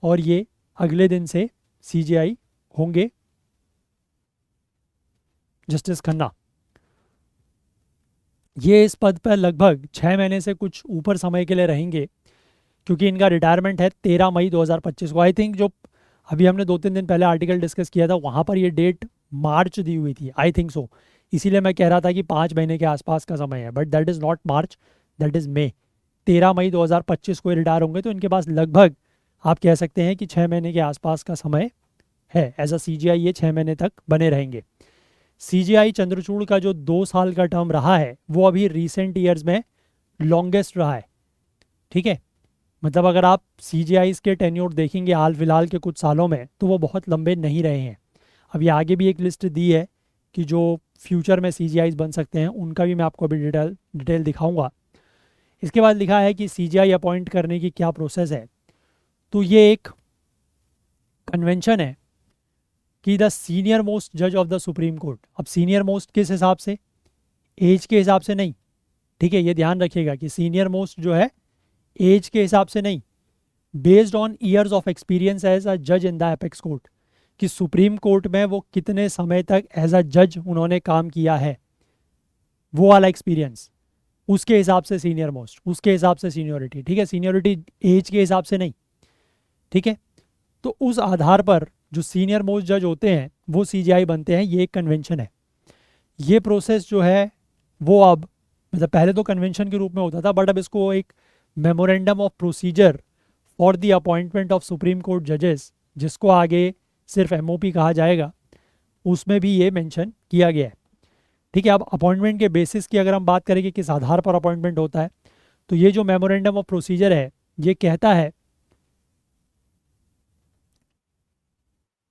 और ये अगले दिन से सीजीआई होंगे जस्टिस खन्ना। ये इस पद पर लगभग 6 महीने से कुछ ऊपर समय के लिए रहेंगे, क्योंकि इनका रिटायरमेंट है 13 मई 2025 को। आई थिंक जो अभी हमने 2-3 दिन पहले आर्टिकल डिस्कस किया था वहाँ पर ये डेट मार्च दी हुई थी, आई थिंक सो, इसीलिए मैं कह रहा था कि 5 महीने के आसपास का समय है, but that is not March, that is May. 13 मई 2025 को रिटायर होंगे, तो इनके पास लगभग आप कह सकते हैं कि 6 महीने के आसपास का समय है। एज अ सीजीआई ये 6 महीने तक बने रहेंगे। सीजीआई चंद्रचूड़ का जो 2 साल का टर्म रहा है वो अभी रिसेंट ईयर्स में लॉन्गेस्ट रहा है। ठीक है, मतलब अगर आप सीजीआईज के टेन्योर देखेंगे हाल फिलहाल के कुछ सालों में तो वो बहुत लंबे नहीं रहे हैं। अभी आगे भी एक लिस्ट दी है कि जो फ्यूचर में सीजीआईज बन सकते हैं, उनका भी मैं आपको अभी डिटेल दिखाऊंगा। इसके बाद लिखा है कि सीजीआई अपॉइंट करने की क्या प्रोसेस है, तो ये एक कन्वेंशन है कि द सीनियर मोस्ट जज ऑफ द सुप्रीम कोर्ट। अब सीनियर मोस्ट किस हिसाब से, एज के हिसाब से नहीं। ठीक है, ये ध्यान रखिएगा कि सीनियर मोस्ट जो है एज के हिसाब से नहीं, based on years of experience as a जज इन द एपेक्स कोर्ट, कि सुप्रीम कोर्ट में वो कितने समय तक एज अ जज उन्होंने काम किया है, वो वाला एक्सपीरियंस, उसके हिसाब से सीनियर मोस्ट, उसके हिसाब से सीनियोरिटी। ठीक है, सीनियोरिटी एज के हिसाब से नहीं। ठीक है, तो उस आधार पर जो सीनियर मोस्ट जज होते हैं वो सीजीआई बनते हैं। ये एक कन्वेंशन है। ये प्रोसेस जो है वो अब मतलब पहले तो कन्वेंशन के रूप में होता था, बट अब इसको एक memorandum of procedure for the appointment of supreme court जजेस, जिसको आगे सिर्फ एमओपी कहा जाएगा, उसमें भी ये मेंशन किया गया है। ठीक है, अब अपॉइंटमेंट के बेसिस की अगर हम बात करें कि किस आधार पर अपॉइंटमेंट होता है, तो ये जो मेमोरेंडम ऑफ प्रोसीजर है ये कहता है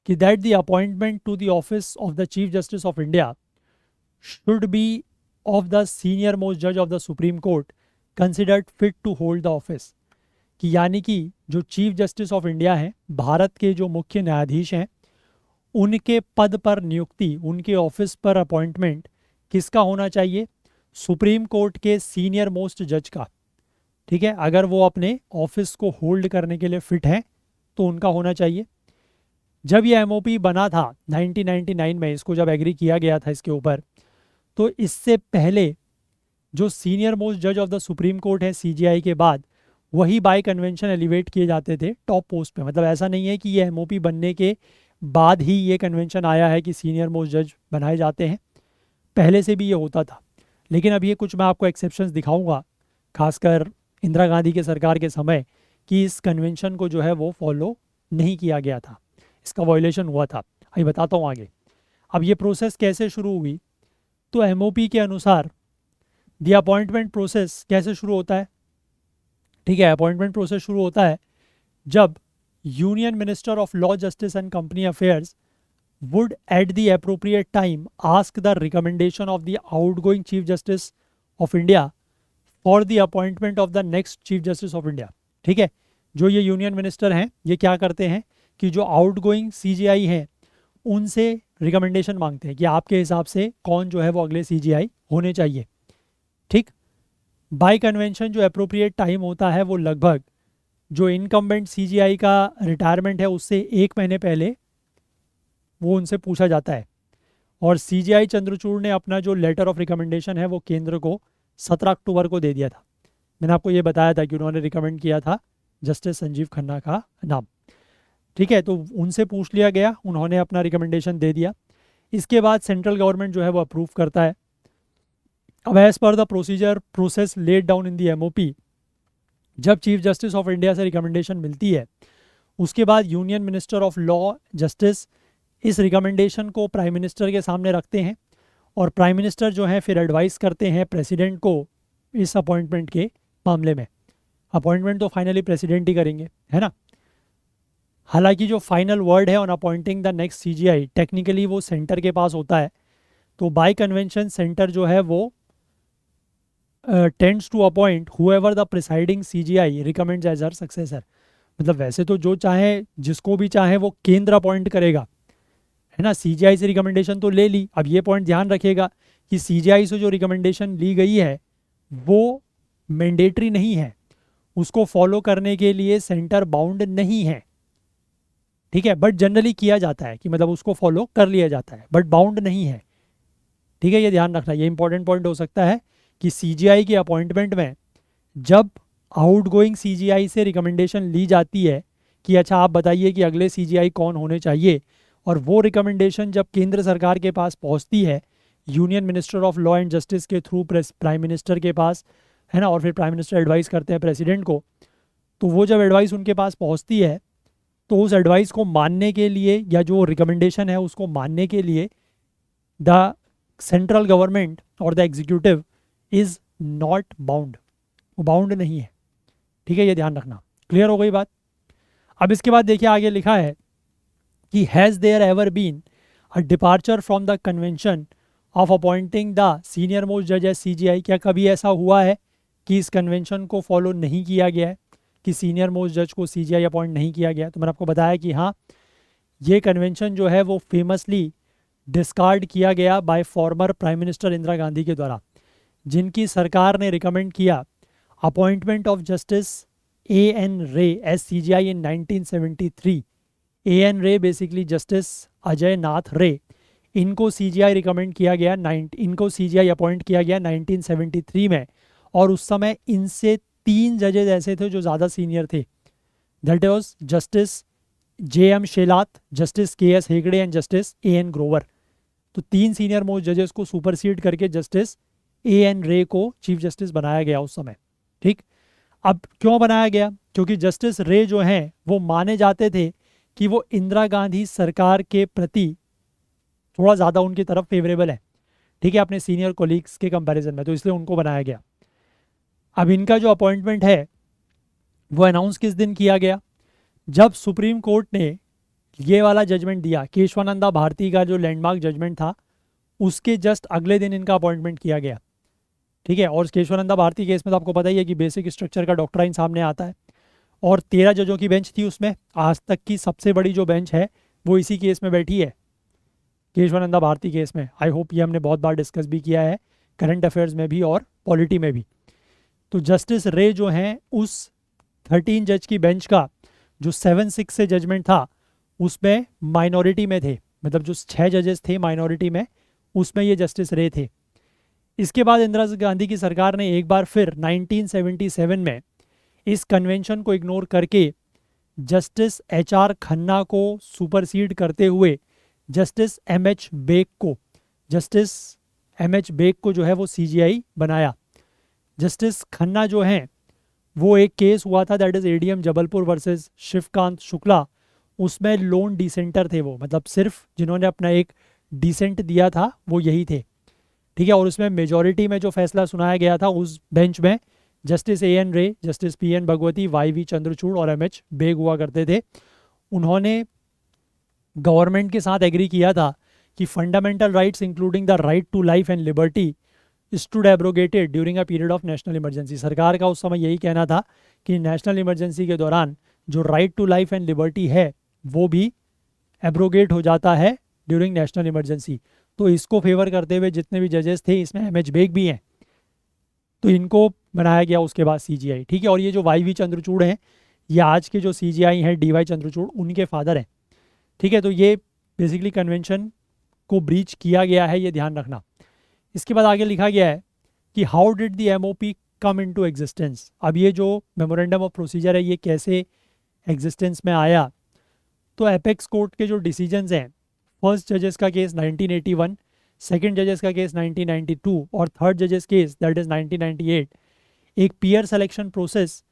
कि that the appointment to the office of the chief justice of India should be of the senior most जज of the supreme court considered fit to hold the office. कि यानी कि जो चीफ जस्टिस ऑफ इंडिया हैं, भारत के जो मुख्य न्यायाधीश हैं, उनके पद पर नियुक्ति, उनके ऑफिस पर अपॉइंटमेंट किसका होना चाहिए, सुप्रीम कोर्ट के सीनियर मोस्ट जज का। ठीक है, अगर वो अपने ऑफिस को होल्ड करने के लिए फिट हैं तो उनका होना चाहिए। जब ये एमओपी बना था 1999 में, इसको जब एग्री किया गया था इसके ऊपर, तो इससे पहले जो सीनियर मोस्ट जज ऑफ द सुप्रीम कोर्ट है सीजीआई के बाद, वही बाय कन्वेंशन एलिवेट किए जाते थे टॉप पोस्ट पे। मतलब ऐसा नहीं है कि ये एमओपी बनने के बाद ही ये कन्वेंशन आया है कि सीनियर मोस्ट जज बनाए जाते हैं, पहले से भी ये होता था। लेकिन अब ये कुछ मैं आपको एक्सेप्शंस दिखाऊंगा, खासकर इंदिरा गांधी के सरकार के समय, कि इस कन्वेंशन को जो है वो फॉलो नहीं किया गया था, इसका वायलेशन हुआ था। अभी बताता हूँ आगे। अब ये प्रोसेस कैसे शुरू हुई, तो एमओपी के अनुसार द अपॉइंटमेंट प्रोसेस कैसे शुरू होता है। ठीक है, अपॉइंटमेंट प्रोसेस शुरू होता है जब union minister of law, justice and company affairs would at the appropriate time ask the recommendation of the outgoing Chief Justice of India for the appointment of the next Chief Justice of India। ठीक है, जो ये यूनियन मिनिस्टर हैं ये क्या करते हैं कि जो आउटगोइंग सीजीआई हैं उनसे रिकमेंडेशन मांगते हैं कि आपके हिसाब से कौन जो है वो अगले सीजीआई होने चाहिए। ठीक, बाय कन्वेंशन जो अप्रोप्रिएट टाइम होता है वो लगभग जो इनकम्बेंट सीजीआई का रिटायरमेंट है उससे 1 महीने पहले वो उनसे पूछा जाता है। और सीजीआई चंद्रचूड़ ने अपना जो लेटर ऑफ रिकमेंडेशन है वो केंद्र को 17 अक्टूबर को दे दिया था। मैंने आपको ये बताया था कि उन्होंने रिकमेंड किया था जस्टिस संजीव खन्ना का नाम। ठीक है, तो उनसे पूछ लिया गया, उन्होंने अपना रिकमेंडेशन दे दिया। इसके बाद सेंट्रल गवर्नमेंट जो है वो अप्रूव करता है। अब as per the process laid down in the MOP, जब चीफ जस्टिस ऑफ इंडिया से रिकमेंडेशन मिलती है उसके बाद union minister of law justice इस रिकमेंडेशन को प्राइम मिनिस्टर के सामने रखते हैं और प्राइम मिनिस्टर जो है फिर एडवाइस करते हैं प्रेसिडेंट को इस अपॉइंटमेंट के मामले में। अपॉइंटमेंट तो फाइनली प्रेसिडेंट ही करेंगे, है ना। हालांकि जो फाइनल वर्ड है on appointing the next CGI technically वो सेंटर के पास होता है। तो बाय कन्वेंशन सेंटर जो है वो tends to appoint whoever the presiding CJI recommends as her successor. मतलब वैसे तो जो चाहे जिसको भी चाहे वो केंद्र अपॉइंट करेगा, है ना। सीजीआई से रिकमेंडेशन तो ले ली। अब ये पॉइंट ध्यान रखिएगा कि सीजीआई से जो रिकमेंडेशन ली गई है वो मैंडेटरी नहीं है, उसको फॉलो करने के लिए सेंटर बाउंड नहीं है। ठीक है, बट जनरली किया जाता है कि मतलब उसको फॉलो कर लिया जाता है, बट बाउंड नहीं है। ठीक है, ये ध्यान रखना, ये इंपॉर्टेंट पॉइंट हो सकता है कि सीजीआई की अपॉइंटमेंट में जब आउटगोइंग सीजीआई से रिकमेंडेशन ली जाती है कि अच्छा आप बताइए कि अगले सीजीआई कौन होने चाहिए, और वो रिकमेंडेशन जब केंद्र सरकार के पास पहुंचती है union minister of law and justice के थ्रू प्राइम मिनिस्टर के पास, है ना, और फिर प्राइम मिनिस्टर एडवाइस करते हैं प्रेसिडेंट को, तो वो जब एडवाइस उनके पास पहुंचती है तो उस एडवाइस को मानने के लिए या जो रिकमेंडेशन है उसको मानने के लिए द सेंट्रल गवर्नमेंट और the executive is not bound, वो बाउंड नहीं है। ठीक है, ये ध्यान रखना। क्लियर हो गई बात। अब इसके बाद देखिए आगे लिखा है कि has there ever been a departure from the convention of appointing the senior most जज एज सीजीआई। क्या कभी ऐसा हुआ है कि इस कन्वेंशन को फॉलो नहीं किया गया है, कि सीनियर मोस्ट जज को सीजीआई अपॉइंट नहीं किया गया? तो मैंने आपको बताया कि हाँ, ये कन्वेंशन जो है वो फेमसली डिस्कार्ड किया गया bye former prime minister Indira Gandhi के द्वारा, जिनकी सरकार ने रिकमेंड किया अपॉइंटमेंट ऑफ जस्टिस A.N. रे एज सीजीआई इन 1973। A.N. रे बेसिकली जस्टिस अजय नाथ रे, इनको सीजीआई रिकमेंड किया गया, इनको सीजीआई अपॉइंट किया गया 1973 में। और उस समय इनसे 3 जजेज ऐसे थे जो ज़्यादा सीनियर थे, that was justice J.M. Shelat, justice K.S. Hegde and justice A.N. Grover. तो 3 सीनियर मोस्ट जजेस को सुपरसीड करके जस्टिस A.N. रे को चीफ जस्टिस बनाया गया उस समय। ठीक, अब क्यों बनाया गया? क्योंकि जस्टिस रे जो हैं वो माने जाते थे कि वो इंदिरा गांधी सरकार के प्रति थोड़ा ज़्यादा उनकी तरफ फेवरेबल है, ठीक है, अपने सीनियर कोलीग्स के कंपैरिजन में, तो इसलिए उनको बनाया गया। अब इनका जो अपॉइंटमेंट है वो अनाउंस किस दिन किया गया? जब सुप्रीम कोर्ट ने ये वाला जजमेंट दिया, केशवानंदा भारती का जो लैंडमार्क जजमेंट था, उसके जस्ट अगले दिन इनका अपॉइंटमेंट किया गया। ठीक है, और केशवानंदा भारती केस में तो आपको पता ही है कि बेसिक स्ट्रक्चर का डॉक्ट्राइन सामने आता है, और 13 जजों की बेंच थी उसमें। आज तक की सबसे बड़ी जो बेंच है वो इसी केस में बैठी है, केशवानंदा भारती केस में। आई होप ये हमने बहुत बार डिस्कस भी किया है, करंट अफेयर्स में भी और पॉलिटी में भी। तो जस्टिस रे जो हैं उस 13 जज की बेंच का जो 7-6 से जजमेंट था उसमें माइनॉरिटी में थे, मतलब जो 6 जजेस थे माइनॉरिटी में, उसमें ये जस्टिस रे थे। इसके बाद इंदिरा गांधी की सरकार ने एक बार फिर 1977 में इस कन्वेंशन को इग्नोर करके जस्टिस HR खन्ना को सुपरसीड करते हुए जस्टिस MH बेग को जो है वो सीजीआई बनाया। जस्टिस खन्ना जो हैं वो एक केस हुआ था, that is ADM Jabalpur versus Shivkant Shukla, उसमें लोन डिसेंटर थे वो, मतलब सिर्फ जिन्होंने अपना एक डिसेंट दिया था वो यही थे। ठीक है, और उसमें मेजॉरिटी में जो फैसला सुनाया गया था उस बेंच में जस्टिस A.N. रे, justice P.N. Bhagwati, Y.V. Chandrachud और MH बेग हुआ करते थे। उन्होंने गवर्नमेंट के साथ एग्री किया था कि fundamental rights including the right to life and liberty stood abrogated during a period of national emergency. सरकार का उस समय यही कहना था कि नेशनल इमरजेंसी के दौरान जो right to life and liberty है वो भी एब्रोगेट हो जाता है ड्यूरिंग नेशनल इमरजेंसी। तो इसको फेवर करते हुए जितने भी जजेस थे, इसमें एम एच बेग भी हैं, तो इनको बनाया गया उसके बाद सीजीआई। ठीक है, और ये जो वाई वी चंद्रचूड़ हैं, ये आज के जो सीजीआई हैं डी वाई चंद्रचूड़, उनके फादर हैं। ठीक है, तो ये बेसिकली कन्वेंशन को ब्रीच किया गया है, ये ध्यान रखना। इसके बाद आगे लिखा गया है कि how did the MOP come into existence. अब ये जो मेमोरेंडम ऑफ प्रोसीजर है ये कैसे एग्जिस्टेंस में आया। तो एपेक्स कोर्ट के जो डिसीजंस हैं, फर्स्ट जजेस का केस 1981, सेकंड जजेस का केस 1992 और थर्ड जजेस केस दैट इज 1998, एक peer selection process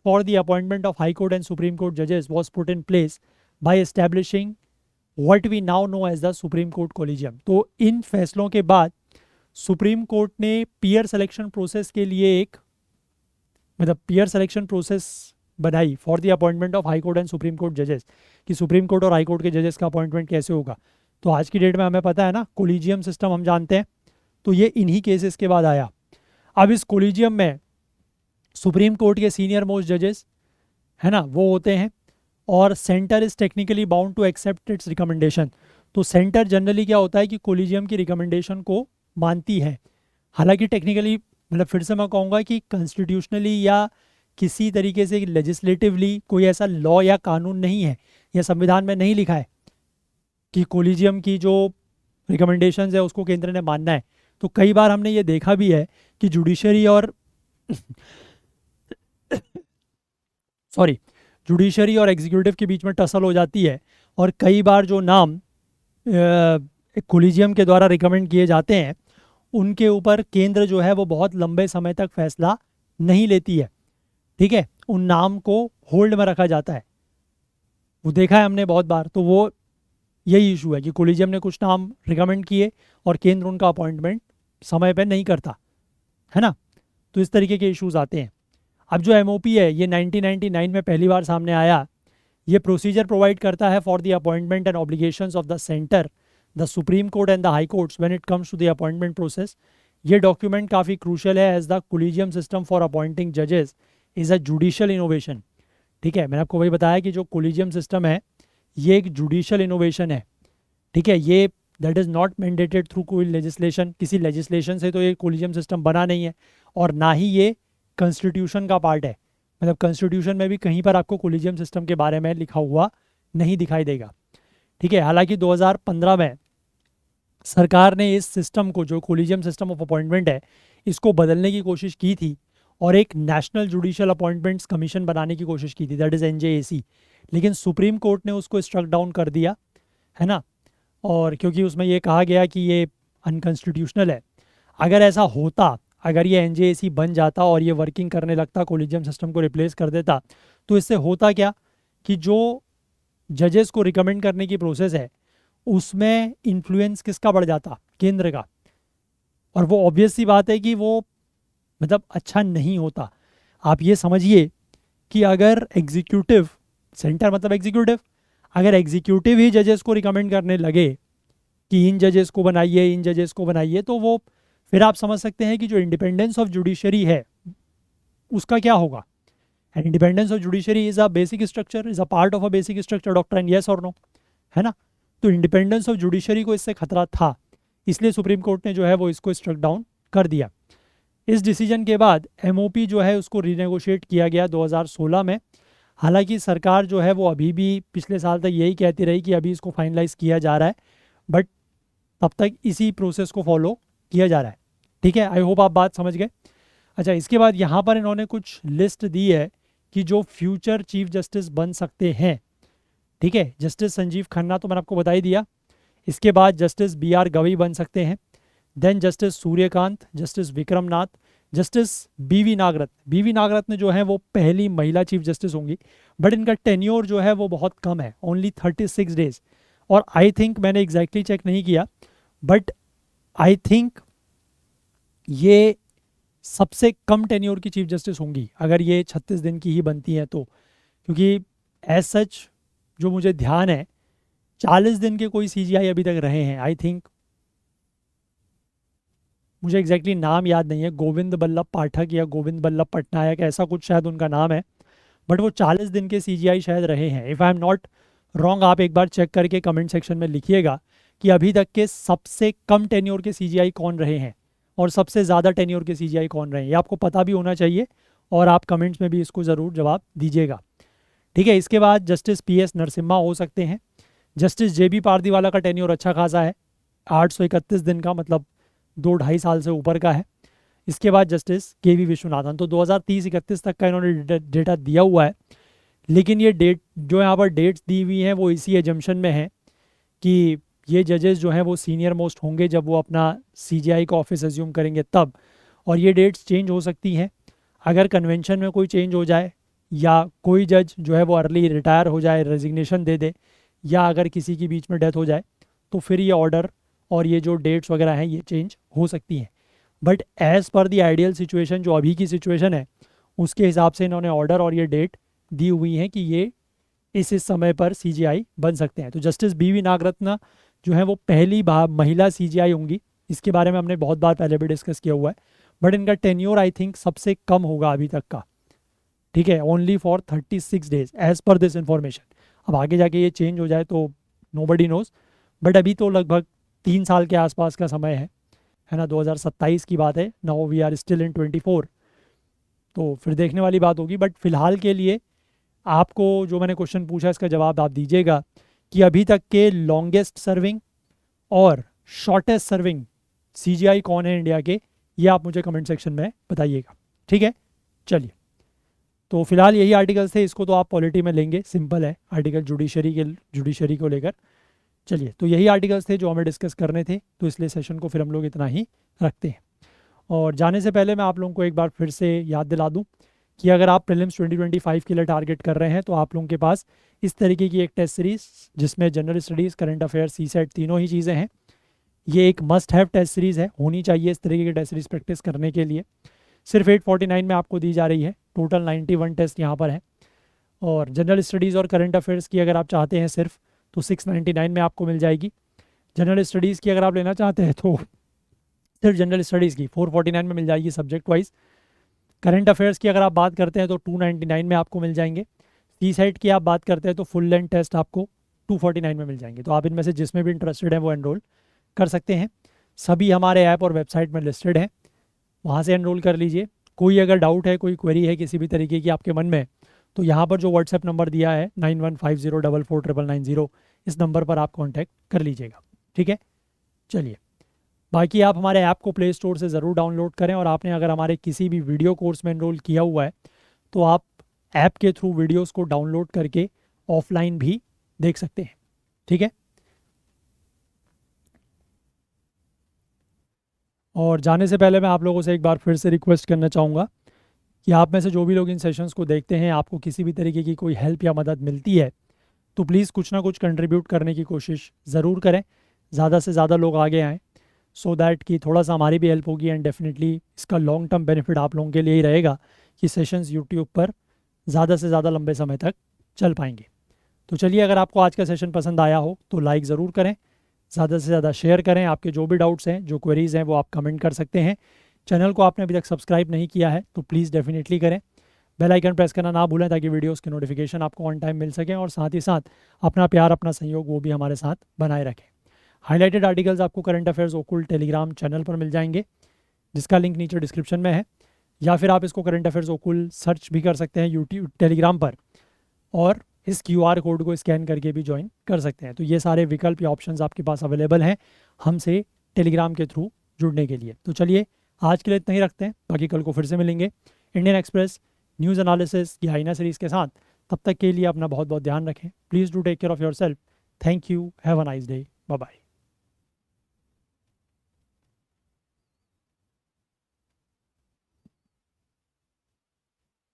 for the appointment of high court and supreme court जजेस was put in place by establishing what we now know as the supreme court collegium. तो इन फैसलों के बाद सुप्रीम कोर्ट ने पीयर सिलेक्शन प्रोसेस के लिए एक मतलब पीयर सिलेक्शन प्रोसेस बनाई for the appointment of high court and supreme court जजेस, कि सुप्रीम कोर्ट और हाई कोर्ट के जजेस का अपॉइंटमेंट कैसे होगा। तो आज की डेट में हमें पता है ना, कोलिजियम सिस्टम हम जानते हैं, तो ये इन्हीं केसेस के बाद आया। अब इस कोलिजियम में सुप्रीम कोर्ट के सीनियर मोस्ट जजेस है ना वो होते हैं, और centre is technically bound to accept its recommendation. तो सेंटर जनरली क्या होता है कि कोलिजियम की रिकमेंडेशन को मानती है। हालांकि टेक्निकली मतलब फिर से मैं कहूँगा कि कॉन्स्टिट्यूशनली या किसी तरीके से लेजिस्लेटिवली कोई ऐसा लॉ या कानून नहीं है या संविधान में नहीं लिखा है कि कोलिजियम की जो रिकमेंडेशंस है उसको केंद्र ने मानना है। तो कई बार हमने ये देखा भी है कि जुडिशरी और सॉरी जुडिशरी और एग्जीक्यूटिव के बीच में टसल हो जाती है, और कई बार जो नाम कोलिजियम के द्वारा रिकमेंड किए जाते हैं उनके ऊपर केंद्र जो है वो बहुत लंबे समय तक फैसला नहीं लेती है। ठीक है, उन नाम को होल्ड में रखा जाता है, वो देखा है हमने बहुत बार। तो वो यही इशू है कि कोलिजियम ने कुछ नाम रिकमेंड किए और केंद्र उनका अपॉइंटमेंट समय पर नहीं करता है ना। तो इस तरीके के इश्यूज आते हैं। अब जो एमओपी है ये 1999 में पहली बार सामने आया। ये प्रोसीजर प्रोवाइड करता है for the appointment and obligations of the centre, the supreme court and the high courts when it comes to the appointment process. ये डॉक्यूमेंट काफ़ी क्रूशियल है as the collegium system for appointing जजेस इज़ अ जुडिशियल इनोवेशन। ठीक है, मैंने आपको वही बताया कि जो कोलिजियम सिस्टम है ये एक जुडिशियल इनोवेशन है। ठीक है, ये that is not mandated through कोई लेजिस्लेशन, किसी लेजिस्लेशन से तो ये कोलिजियम सिस्टम बना नहीं है, और ना ही ये कॉन्स्टिट्यूशन का पार्ट है। मतलब कॉन्स्टिट्यूशन में भी कहीं पर आपको कोलिजियम सिस्टम के बारे में लिखा हुआ नहीं दिखाई देगा। ठीक है, हालांकि 2015 में सरकार ने इस सिस्टम को, जो कोलिजियम सिस्टम ऑफ अपॉइंटमेंट है, इसको बदलने की कोशिश की थी और एक नेशनल जुडिशियल अपॉइंटमेंट्स कमीशन बनाने की कोशिश की थी, दैट इज़ एनजेएसी। लेकिन सुप्रीम कोर्ट ने उसको स्ट्रक डाउन कर दिया है ना, और क्योंकि उसमें ये कहा गया कि ये अनकॉन्स्टिट्यूशनल है। अगर ऐसा होता, अगर ये एनजेएसी बन जाता और ये वर्किंग करने लगता, कोलिजियम सिस्टम को रिप्लेस कर देता, तो इससे होता क्या कि जो जजेस को रिकमेंड करने की प्रोसेस है उसमें इन्फ्लुएंस किसका बढ़ जाता, केंद्र का। और वो ऑब्वियस सी बात है कि वो मतलब अच्छा नहीं होता। आप ये समझिए कि अगर एग्जीक्यूटिव, सेंटर मतलब एग्जीक्यूटिव, अगर एग्जीक्यूटिव ही जजेस को रिकमेंड करने लगे कि इन जजेस को बनाइए, इन जजेस को बनाइए, तो वो फिर आप समझ सकते हैं कि जो इंडिपेंडेंस ऑफ जुडिशरी है उसका क्या होगा। And independence of judiciary is a basic structure, is a part of a basic structure doctrine, yes और नो, है ना। तो इंडिपेंडेंस ऑफ जुडिशरी को इससे खतरा था, इसलिए सुप्रीम कोर्ट ने जो है वो इसको स्ट्रक डाउन कर दिया। इस डिसीजन के बाद एमओपी जो है उसको रीनेगोशिएट किया गया 2016 में। हालांकि सरकार जो है वो अभी भी पिछले साल तक यही कहती रही कि अभी इसको फाइनलाइज किया जा रहा है, बट तब तक इसी प्रोसेस को फॉलो किया जा रहा है। ठीक है, आई होप आप बात समझ गए। अच्छा, इसके बाद यहाँ पर इन्होंने कुछ लिस्ट दी है कि जो फ्यूचर चीफ जस्टिस बन सकते हैं। ठीक है, जस्टिस संजीव खन्ना तो मैंने आपको बता ही दिया। इसके बाद जस्टिस BR गवई बन सकते हैं, then justice Surya Kant, justice Vikram Nath, justice BV Nagarathna. BV Nagarathna जो है वो पहली महिला चीफ जस्टिस होंगी, बट इनका टेन्योर जो है वो बहुत कम है, ओनली 36 डेज। और आई थिंक, मैंने एग्जैक्टली चेक नहीं किया, बट आई थिंक ये सबसे कम टेन्योर की चीफ जस्टिस होंगी अगर ये 36 दिन की ही बनती हैं तो। क्योंकि एज सच जो मुझे ध्यान है, 40 दिन के कोई सीजीआई अभी तक रहे हैं। आई थिंक, मुझे एग्जैक्टली नाम याद नहीं है, गोविंद बल्लभ पाठक या गोविंद बल्लभ पटनायक, ऐसा कुछ शायद उनका नाम है। बट वो 40 दिन के सीजीआई शायद रहे हैं, if I am not wrong. आप एक बार चेक करके कमेंट सेक्शन में लिखिएगा कि अभी तक के सबसे कम टेन्योर के सीजीआई कौन रहे हैं और सबसे ज़्यादा टेन्योर के सीजीआई कौन रहे हैं। ये आपको पता भी होना चाहिए और आप कमेंट्स में भी इसको ज़रूर जवाब दीजिएगा। ठीक है, इसके बाद जस्टिस PS नरसिम्हा हो सकते हैं। जस्टिस JB पारदीवाला का टेन्योर अच्छा खासा है, 831 दिन का, मतलब 2-2.5 साल से ऊपर का है। इसके बाद जस्टिस KV विश्वनाथन, तो 2030-31 तक का इन्होंने डेटा दिया हुआ है। लेकिन ये डेट जो यहाँ पर डेट्स दी हुई हैं वो इसी एजम्पशन में है कि ये जजेस जो हैं वो सीनियर मोस्ट होंगे जब वो अपना CGI का ऑफिस एज्यूम करेंगे तब, और ये डेट्स चेंज हो सकती हैं। अगर कन्वेंशन में कोई चेंज हो जाए या कोई जज जो है वो अर्ली रिटायर हो जाए, रेजिग्नेशन दे दे, या अगर किसी की बीच में डेथ हो जाए, तो फिर ये ऑर्डर और ये जो डेट्स वगैरह हैं ये चेंज हो सकती हैं। But as per the ideal situation, जो अभी की सिचुएशन है, उसके हिसाब से इन्होंने ऑर्डर और ये डेट दी हुई हैं कि ये इस समय पर CGI बन सकते हैं। तो जस्टिस BV नागरत्ना जो है वो पहली महिला CGI होंगी। इसके बारे में हमने बहुत बार पहले भी डिस्कस किया हुआ है। बट इनका टेन्योर आई थिंक सबसे कम होगा अभी तक का। ठीक है, only for 36 days as per this information. अब आगे जाके ये चेंज हो जाए तो नोबडी नोज, बट अभी तो लगभग 3 साल के आसपास का समय है ना। 2027 की बात है, now we are still in 24, तो फिर देखने वाली बात होगी। बट फिलहाल के लिए आपको जो मैंने क्वेश्चन पूछा इसका जवाब आप दीजिएगा कि अभी तक के लॉन्गेस्ट सर्विंग और शॉर्टेस्ट सर्विंग CGI कौन है इंडिया के, ये आप मुझे कमेंट सेक्शन में बताइएगा। ठीक है, चलिए, तो फिलहाल यही आर्टिकल्स थे। इसको तो आप पॉलिटी में लेंगे, सिंपल है आर्टिकल जुडिशरी को लेकर। चलिए, तो यही आर्टिकल्स थे जो हमें डिस्कस करने थे, तो इसलिए सेशन को फिर हम लोग इतना ही रखते हैं। और जाने से पहले मैं आप लोगों को एक बार फिर से याद दिला दूं कि अगर आप प्रीलिम्स 2025 के लिए टारगेट कर रहे हैं तो आप लोगों के पास इस तरीके की एक टेस्ट सीरीज़ जिसमें general studies, current affairs, CSET तीनों ही चीज़ें हैं, ये एक मस्ट हैव टेस्ट सीरीज़ है, होनी चाहिए इस तरीके की टेस्ट सीरीज़ प्रैक्टिस करने के लिए। सिर्फ 849 में आपको दी जा रही है, टोटल 91 टेस्ट यहाँ पर है। और जनरल स्टडीज़ और करंट अफेयर्स की अगर आप चाहते हैं सिर्फ, तो 699 में आपको मिल जाएगी। जनरल स्टडीज़ की अगर आप लेना चाहते हैं तो सिर्फ जनरल स्टडीज़ की 449 में मिल जाएगी सब्जेक्ट वाइज। करंट अफेयर्स की अगर आप बात करते हैं तो 299 में आपको मिल जाएंगे। CSET की आप बात करते हैं तो फुल लेंथ टेस्ट आपको 249 में मिल जाएंगे। तो आप इनमें से जिसमें भी इंटरेस्टेड हैं वो एनरोल कर सकते हैं। सभी हमारे ऐप और वेबसाइट में लिस्टेड हैं, वहाँ से एनरोल कर लीजिए। कोई अगर डाउट है, कोई क्वेरी है किसी भी तरीके की आपके मन में, तो यहाँ पर जो व्हाट्सएप नंबर दिया है 9150449990, इस नंबर पर आप कॉन्टैक्ट कर लीजिएगा। ठीक है, चलिए, बाकी आप हमारे ऐप को प्ले स्टोर से ज़रूर डाउनलोड करें। और आपने अगर हमारे किसी भी वीडियो कोर्स में एनरोल किया हुआ है तो आप ऐप के थ्रू वीडियोस को डाउनलोड करके ऑफलाइन भी देख सकते हैं। ठीक है, और जाने से पहले मैं आप लोगों से एक बार फिर से रिक्वेस्ट करना चाहूँगा कि आप में से जो भी लोग इन सेशंस को देखते हैं, आपको किसी भी तरीके की कोई हेल्प या मदद मिलती है तो प्लीज़ कुछ ना कुछ कंट्रीब्यूट करने की कोशिश ज़रूर करें, ज़्यादा से ज़्यादा लोग आगे आएँ, सो दैट कि थोड़ा सा हमारी भी हेल्प होगी। एंड डेफिनेटली इसका लॉन्ग टर्म बेनिफिट आप लोगों के लिए ही रहेगा कि सेशंस यूट्यूब पर ज़्यादा से ज़्यादा लंबे समय तक चल पाएंगे। तो चलिए, अगर आपको आज का सेशन पसंद आया हो तो लाइक ज़रूर करें, ज़्यादा से ज़्यादा शेयर करें। आपके जो भी डाउट्स हैं, जो क्वेरीज़ हैं, वो आप कमेंट कर सकते हैं। चैनल को आपने अभी तक सब्सक्राइब नहीं किया है तो प्लीज़ डेफिनेटली करें। बेल आइकन प्रेस करना ना भूलें ताकि वीडियोस के नोटिफिकेशन आपको ऑन टाइम मिल सकें। और साथ ही साथ अपना प्यार, अपना सहयोग वो भी हमारे साथ बनाए रखें। हाईलाइटेड आर्टिकल्स आपको करंट अफेयर्स ओकुल्ट टेलीग्राम चैनल पर मिल जाएंगे, जिसका लिंक नीचे डिस्क्रिप्शन में है, या फिर आप इसको करंट अफेयर्स ओकुल्ट सर्च भी कर सकते हैं यूट्यूब टेलीग्राम पर, और इस QR कोड को स्कैन करके भी ज्वाइन कर सकते हैं। तो ये सारे विकल्प या ऑप्शंस आपके पास अवेलेबल हैं हमसे टेलीग्राम के थ्रू जुड़ने के लिए। तो चलिए, आज के लिए इतना ही रखते हैं, बाकी कल को फिर से मिलेंगे इंडियन एक्सप्रेस न्यूज़ एनालिसिस या आईना सीरीज़ के साथ। तब तक के लिए अपना बहुत बहुत ध्यान रखें। Please do take care of yourself. Thank you, have a nice day, bye bye.